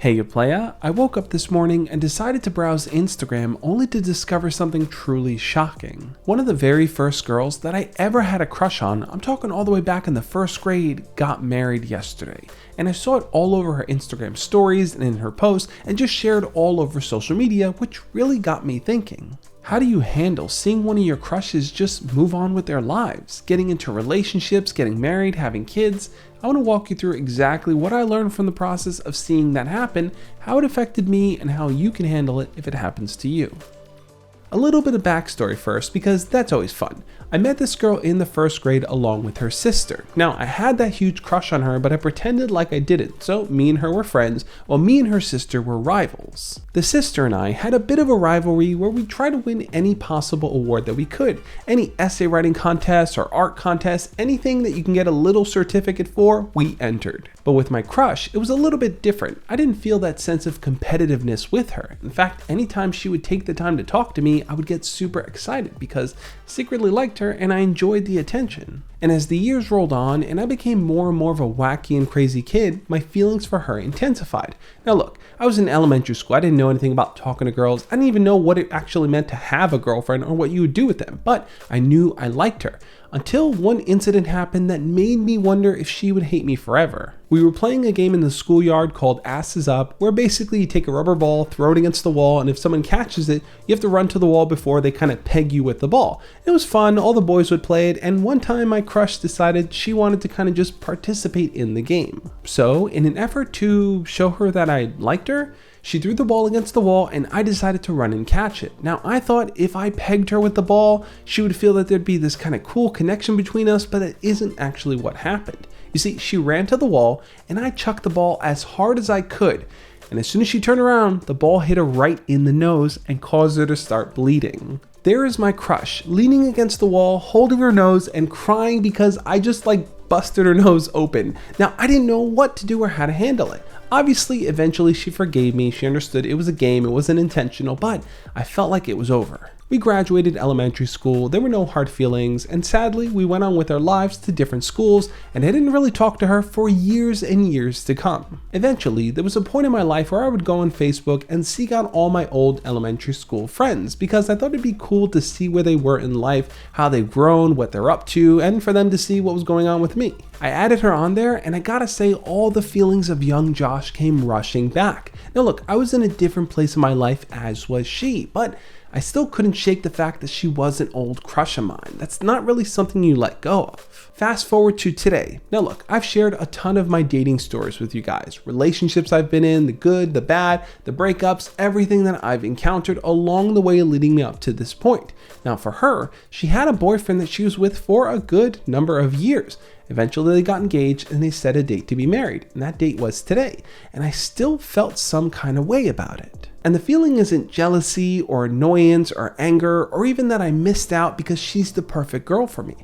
Hey you playa, I woke up this morning and decided to browse Instagram only to discover something truly shocking. One of the very first girls that I ever had a crush on, I'm talking all the way back in the first grade, got married yesterday. And I saw it all over her Instagram stories and in her posts and just shared all over social media, which really got me thinking. How do you handle seeing one of your crushes just move on with their lives, getting into relationships, getting married, having kids? I want to walk you through exactly what I learned from the process of seeing that happen, how it affected me, and how you can handle it if it happens to you. A little bit of backstory first, because that's always fun. I met this girl in the first grade along with her sister. Now, I had that huge crush on her, but I pretended like I didn't, so me and her were friends, while me and her sister were rivals. The sister and I had a bit of a rivalry where we tried to win any possible award that we could. Any essay writing contest or art contest, anything that you can get a little certificate for, we entered. But with my crush, it was a little bit different. I didn't feel that sense of competitiveness with her. In fact, anytime she would take the time to talk to me, I would get super excited because I secretly liked her and I enjoyed the attention. And as the years rolled on and I became more and more of a wacky and crazy kid, my feelings for her intensified. Now look, I was in elementary school, I didn't know anything about talking to girls, I didn't even know what it actually meant to have a girlfriend or what you would do with them, but I knew I liked her. Until one incident happened that made me wonder if she would hate me forever. We were playing a game in the schoolyard called Asses Up, where basically you take a rubber ball, throw it against the wall, and if someone catches it, you have to run to the wall before they kind of peg you with the ball. It was fun, all the boys would play it, and one time my crush decided she wanted to kind of just participate in the game. So, in an effort to show her that I liked her, she threw the ball against the wall and I decided to run and catch it. Now I thought if I pegged her with the ball, she would feel that there'd be this kind of cool connection between us, but that isn't actually what happened. You see, she ran to the wall and I chucked the ball as hard as I could. And as soon as she turned around, the ball hit her right in the nose and caused her to start bleeding. There is my crush, leaning against the wall, holding her nose and crying because I just busted her nose open. Now I didn't know what to do or how to handle it. Obviously, eventually she forgave me, she understood it was a game, it wasn't intentional, but I felt like it was over. We graduated elementary school, there were no hard feelings, and sadly we went on with our lives to different schools, and I didn't really talk to her for years and years to come. Eventually, there was a point in my life where I would go on Facebook and seek out all my old elementary school friends, because I thought it'd be cool to see where they were in life, how they've grown, what they're up to, and for them to see what was going on with me. I added her on there, and I gotta say, all the feelings of young Josh came rushing back. Now look, I was in a different place in my life as was she, but I still couldn't shake the fact that she was an old crush of mine. That's not really something you let go of. Fast forward to today. Now look, I've shared a ton of my dating stories with you guys. Relationships I've been in, the good, the bad, the breakups, everything that I've encountered along the way leading me up to this point. Now for her, she had a boyfriend that she was with for a good number of years. Eventually they got engaged and they set a date to be married, and that date was today, and I still felt some kind of way about it. And the feeling isn't jealousy or annoyance or anger or even that I missed out because she's the perfect girl for me.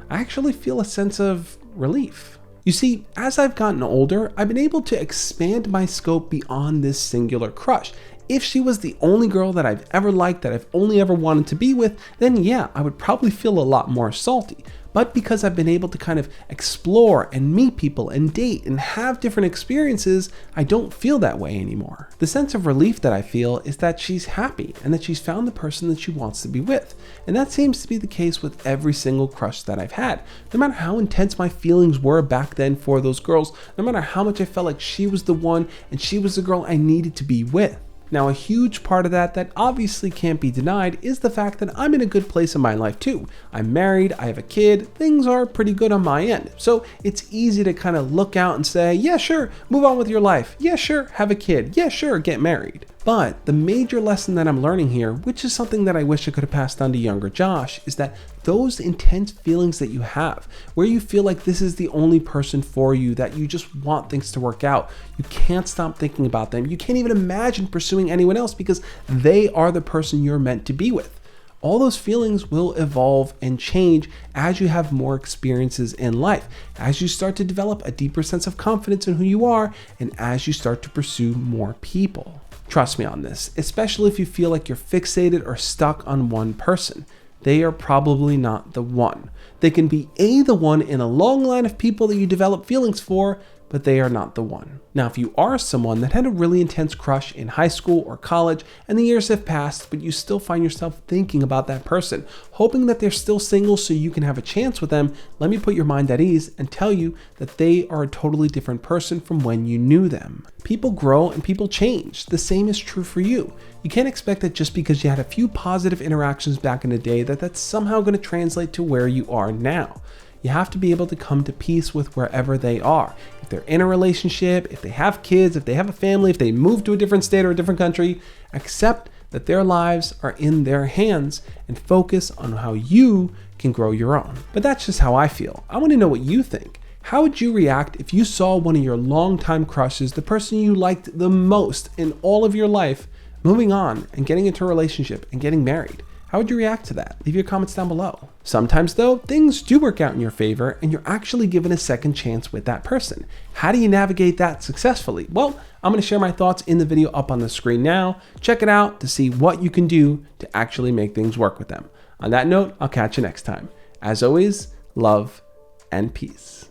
I actually feel a sense of relief. You see, as I've gotten older, I've been able to expand my scope beyond this singular crush. If she was the only girl that I've ever liked, that I've only ever wanted to be with, then yeah, I would probably feel a lot more salty. But because I've been able to kind of explore and meet people and date and have different experiences, I don't feel that way anymore. The sense of relief that I feel is that she's happy and that she's found the person that she wants to be with. And that seems to be the case with every single crush that I've had. No matter how intense my feelings were back then for those girls, no matter how much I felt like she was the one and she was the girl I needed to be with. Now, a huge part of that obviously can't be denied is the fact that I'm in a good place in my life too. I'm married, I have a kid, things are pretty good on my end. So it's easy to kind of look out and say, yeah, sure, move on with your life. Yeah, sure, have a kid. Yeah, sure, get married. But the major lesson that I'm learning here, which is something that I wish I could have passed on to younger Josh, is that those intense feelings that you have, where you feel like this is the only person for you, that you just want things to work out, you can't stop thinking about them. You can't even imagine pursuing anyone else because they are the person you're meant to be with. All those feelings will evolve and change as you have more experiences in life, as you start to develop a deeper sense of confidence in who you are, and as you start to pursue more people. Trust me on this, especially if you feel like you're fixated or stuck on one person. They are probably not the one. They can be the one in a long line of people that you develop feelings for, but they are not the one. Now, if you are someone that had a really intense crush in high school or college and the years have passed, but you still find yourself thinking about that person, hoping that they're still single so you can have a chance with them, let me put your mind at ease and tell you that they are a totally different person from when you knew them. People grow and people change. The same is true for you. You can't expect that just because you had a few positive interactions back in the day that's somehow going to translate to where you are now. You have to be able to come to peace with wherever they are. If they're in a relationship, if they have kids, if they have a family, if they move to a different state or a different country, accept that their lives are in their hands and focus on how you can grow your own. But that's just how I feel. I want to know what you think. How would you react if you saw one of your longtime crushes, the person you liked the most in all of your life, moving on and getting into a relationship and getting married? How would you react to that? Leave your comments down below. Sometimes though, things do work out in your favor and you're actually given a second chance with that person. How do you navigate that successfully? Well, I'm going to share my thoughts in the video up on the screen now. Check it out to see what you can do to actually make things work with them. On that note, I'll catch you next time. As always, love and peace.